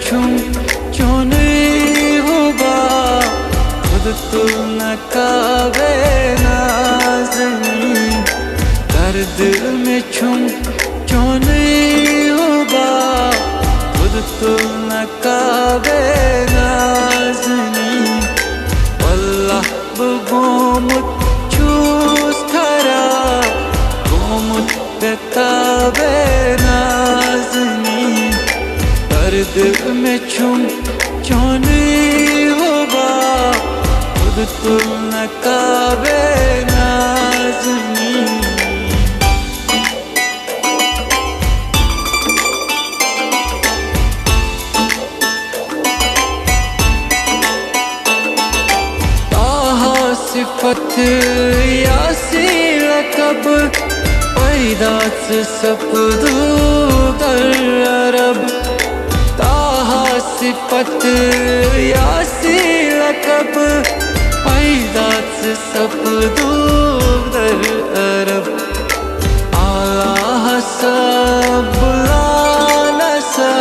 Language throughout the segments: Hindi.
छुम चोनी होगा खुद तो न काबे नाज़नी। दर्द में छुम चोनी होगा खुद तो न काबे नाज़नी। वल्लाह बगोमुत चूस खरा गोमुत बेताबे नाज़नी। दर्द में छुम चोनी होगा खुद तो न काबे नाज़नी। सिफत यासी लकब पैदास सपदू दर अरब। ताहा सिफत यासी लकब पैदास सपदू दर अरब। आला सब लानसा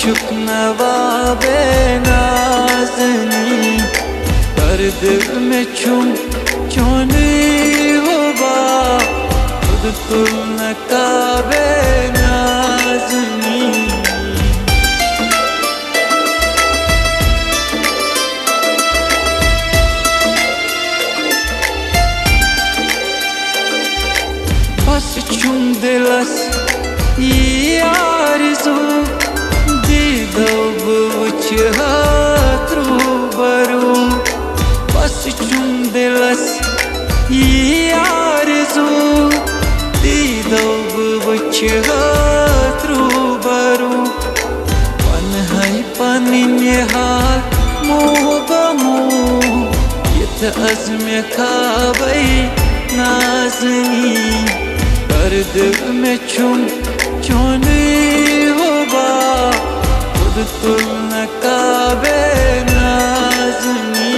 चुक नवाबे नाज़नी। दर्द में छुम चोनी होगा खुद तो न काबे नाज़नी। बस चुम दिलस ये आरज़ू दीदो बुच हाथरू बरू। बस चुम दिलस ये आरज़ू दीदो बुच हाथरू बरू। पन है पनिन्य हाल मुँह बमुँह यत अज़्म खाबई नाज़नी। दर्द में छुम चोनी होगा खुद तो न काबे नाज़नी।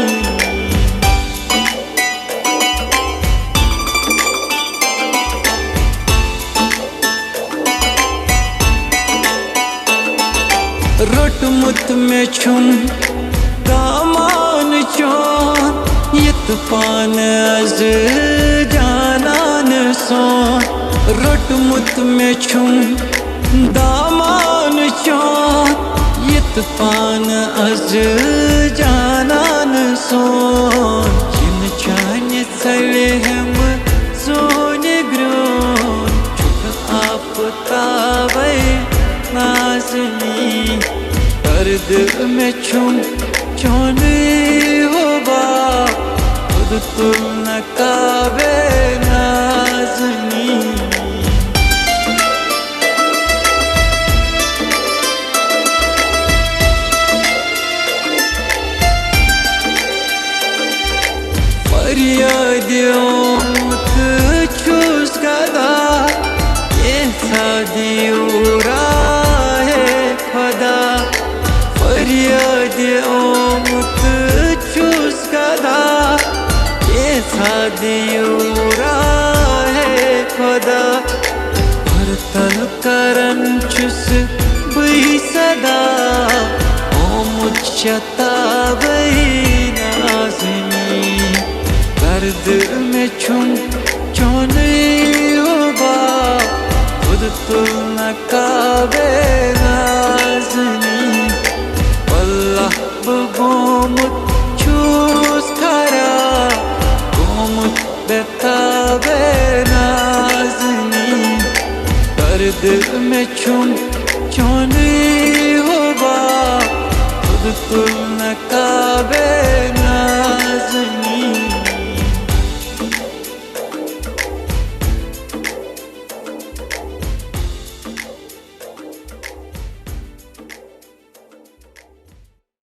रोट मुत में छुम दामान चौन यत पान अज जानान सोन। रोट मुत में छुम दामान चौन यत पान अज जानान सोन। जिन चान सले हम सोन ग्रोन चुक आप ताबे नाज़नी। दर्द में छुम चोनी होगा खुद तो न काबे नाज़नी। फरियाद उमत चूस गदा ये सादियूरा फरियाद उमत चूस गदा ये सादियूरा है खुदा। बर्तन करन चुस बई सदा ओमुत शताबई नाज़नी। दर्द में छुम चोनी होगा खुद तो न काबे नाज़नी। वल्लाह बगोमुत चूस खरा गोमुत बेताबे नाज़नी। दर्द में छुम चोनी होगा खुद तो न काबे नाज़नी।